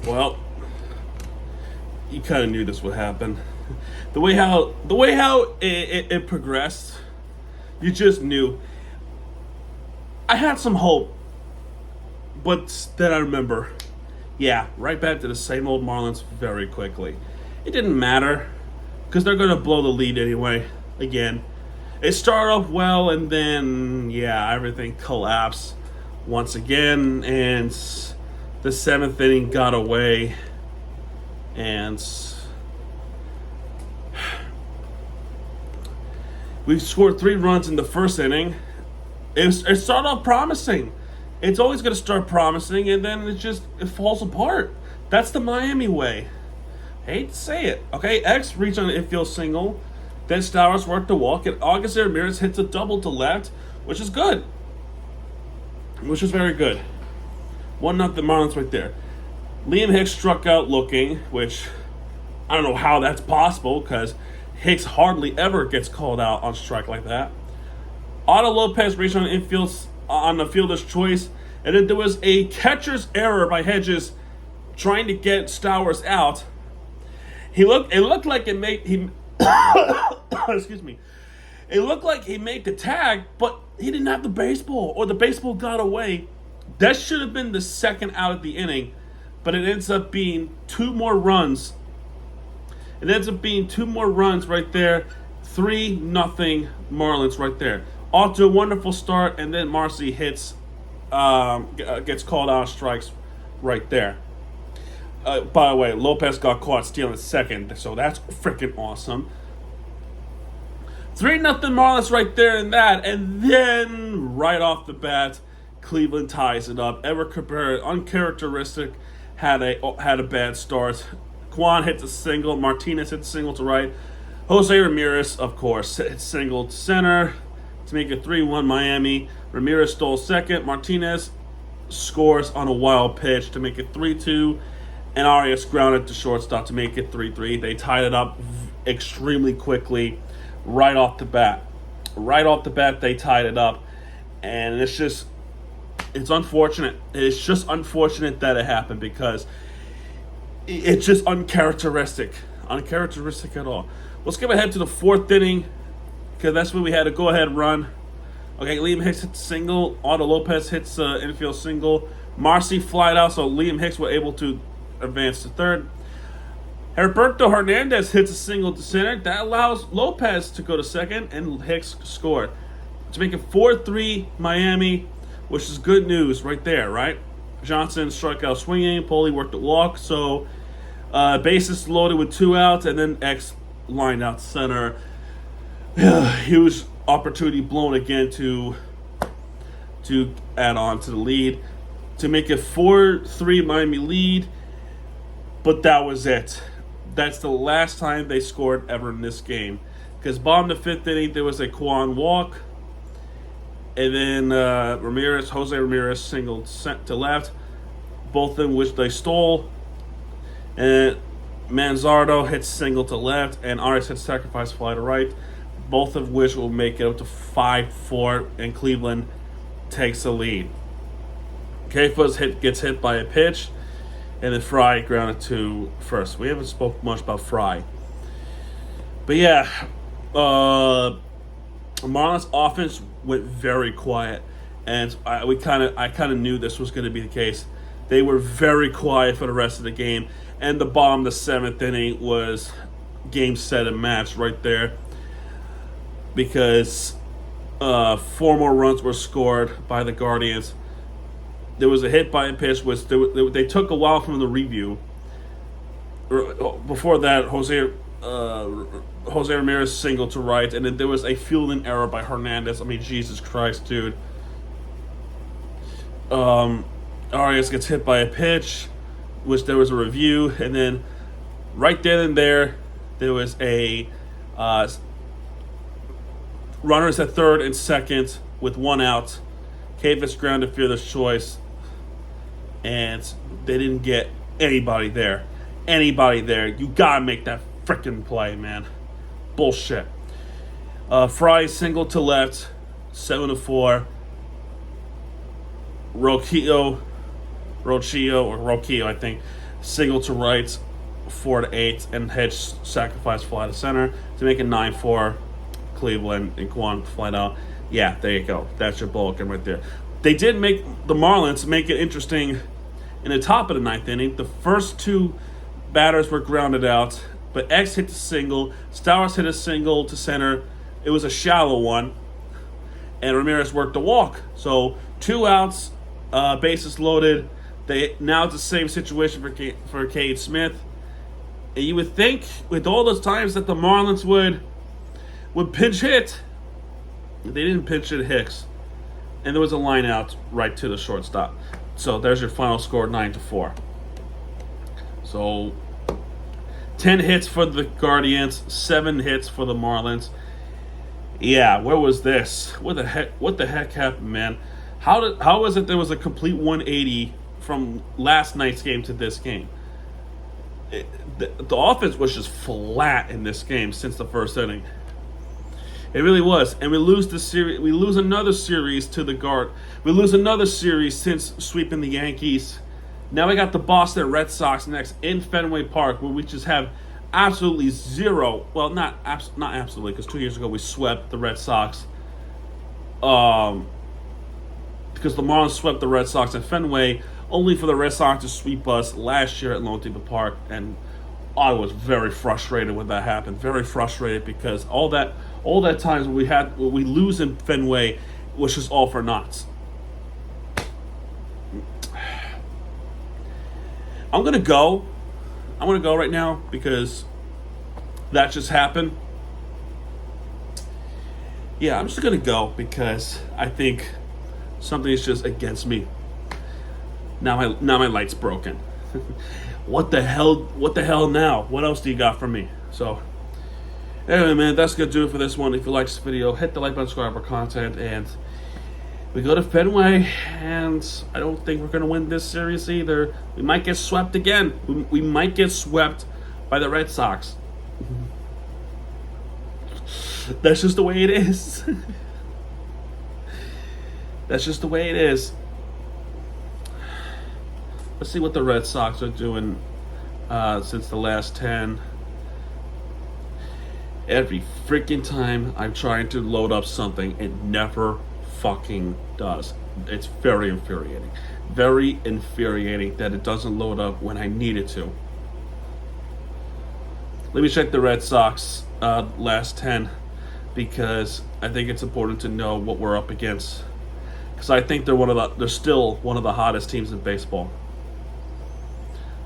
Well, you kind of knew this would happen. The way how it progressed, you just knew. I had some hope, but then I remember, yeah, right back to the same old Marlins very quickly. It didn't matter because they're going to blow the lead anyway. Again, it started off well, and then yeah, everything collapsed once again, and the seventh inning got away, and we scored 3 runs in the first inning. It started off promising. It's always going to start promising, and then it falls apart. That's the Miami way. Hate to say it. Okay, X reached on an infield single. Then Stowers worked the walk, and August Ramirez hits a double to left, which is good. Which is very good. 1-0 Marlins right there. Liam Hicks struck out looking, which I don't know how that's possible because Hicks hardly ever gets called out on strike like that. Otto Lopez reached on the fielder's choice, and then there was a catcher's error by Hedges trying to get Stowers out. It looked like it made him. Excuse me. It looked like he made the tag, but he didn't have the baseball, or the baseball got away. That should have been the second out of the inning, but it ends up being 2 more runs. It ends up being 2 more runs right there. 3-0 Marlins right there. Off to a wonderful start, and then Marcy gets called out on strikes right there. By the way, Lopez got caught stealing second, so that's freaking awesome. 3-0 Marlins right there in that, and then right off the bat, Cleveland ties it up. Ever Cabrera, uncharacteristic, had a bad start. Kwan hits a single. Martinez hits a single to right. Jose Ramirez, of course, hits single to center to make it 3-1 Miami. Ramirez stole second. Martinez scores on a wild pitch to make it 3-2. And Arias grounded to shortstop to make it 3-3. They tied it up extremely quickly right off the bat. Right off the bat, they tied it up. And it's unfortunate. It's just unfortunate that it happened because it's just uncharacteristic. Uncharacteristic at all. Let's skip ahead to the 4th inning because that's when we had a go-ahead run. Okay, Liam Hicks hits a single. Otto Lopez hits an infield single. Marcy flied out, so Liam Hicks was able to advance to third. Heriberto Hernandez hits a single to center. That allows Lopez to go to second, and Hicks scored to make it 4-3 Miami, which is good news right there, right? Johnson struck out swinging. Poli worked the walk, so bases loaded with 2 outs, and then X lined out center. Huge opportunity blown again to add on to the lead to make it 4-3 Miami lead. But that was it. That's the last time they scored ever in this game. Because bottom of the 5th inning, there was a Kwan walk. And then Jose Ramirez singled to left. Both of them which they stole. And Manzardo hits single to left. And Arias hits sacrifice fly to right. Both of which will make it up to 5-4. And Cleveland takes the lead. Kefuz gets hit by a pitch. And then Fry grounded to first. We haven't spoke much about Fry. But yeah, Marlins offense went very quiet. And I kind of knew this was going to be the case. They were very quiet for the rest of the game. And the bottom of the 7th inning was game, set, and match right there. Because 4 more runs were scored by the Guardians. There was a hit by a pitch, which they took a while from the review. Before that, Jose Ramirez single to right, and then there was a fielding error by Hernandez. I mean, Jesus Christ, dude. Arias gets hit by a pitch, which there was a review, and then right then and there was a runners at third and second with 1 out. Kefuz grounded fielder's choice. And they didn't get anybody there. You gotta make that freaking play, man. Bullshit. Fry single to left, 7-4. Rocio, I think, single to right, 4-8, and Hedge sacrifice fly to center to make it 9-4. Cleveland and Kwan fly out. Yeah, there you go. That's your ball game right there. They did make the Marlins make it interesting in the top of the ninth inning. The first two batters were grounded out, but X hit the single. Stowers hit a single to center. It was a shallow one, and Ramirez worked the walk. So 2 outs, bases loaded. Now it's the same situation for Cade Smith. And you would think, with all those times that the Marlins would pinch hit, they didn't pinch hit Hicks, and there was a line out right to the shortstop. So there's your final score, 9-4. So 10 hits for the Guardians, 7 hits for the Marlins. Yeah, where was this? What the heck happened, man? How was it there was a complete 180 from last night's game to this game? The offense was just flat in this game since the first inning. It really was, and we lose the series. We lose another series to the Guard. We lose another series since sweeping the Yankees. Now we got the Boston Red Sox next in Fenway Park, where we just have absolutely zero. Well, not absolutely, because 2 years ago we swept the Red Sox. Because the Marlins swept the Red Sox at Fenway, only for the Red Sox to sweep us last year at Lone Depot Park, and I was very frustrated when that happened. Very frustrated because all that times when we lose in Fenway was just all for naught. I'm gonna go right now because that just happened. Yeah, I'm just gonna go because I think something is just against me. Now my light's broken. What the hell now? What else do you got for me? So anyway, man, that's gonna do it for this one. If you like this video, hit the like button, subscribe for content, and we go to Fenway, and I don't think we're gonna win this series either. We might get swept again. We might get swept by the Red Sox. That's just the way it is. That's just the way it is. Let's see what the Red Sox are doing since the last 10. Every freaking time I'm trying to load up something, it never fucking does. It's very infuriating. Very infuriating that it doesn't load up when I need it to. Let me check the Red Sox last 10 because I think it's important to know what we're up against. Because I think they're still one of the hottest teams in baseball.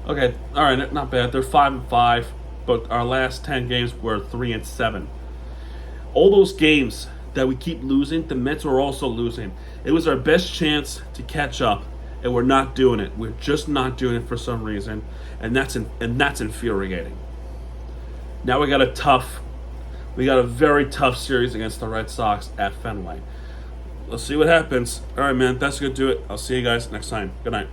Okay, all right, not bad. They're 5-5, but our last 10 games were 3-7. All those games that we keep losing, the Mets were also losing. It was our best chance to catch up, and we're not doing it. We're just not doing it for some reason, and that's infuriating. Now we got a very tough series against the Red Sox at Fenway. Let's see what happens. All right, man, that's gonna do it. I'll see you guys next time. Good night.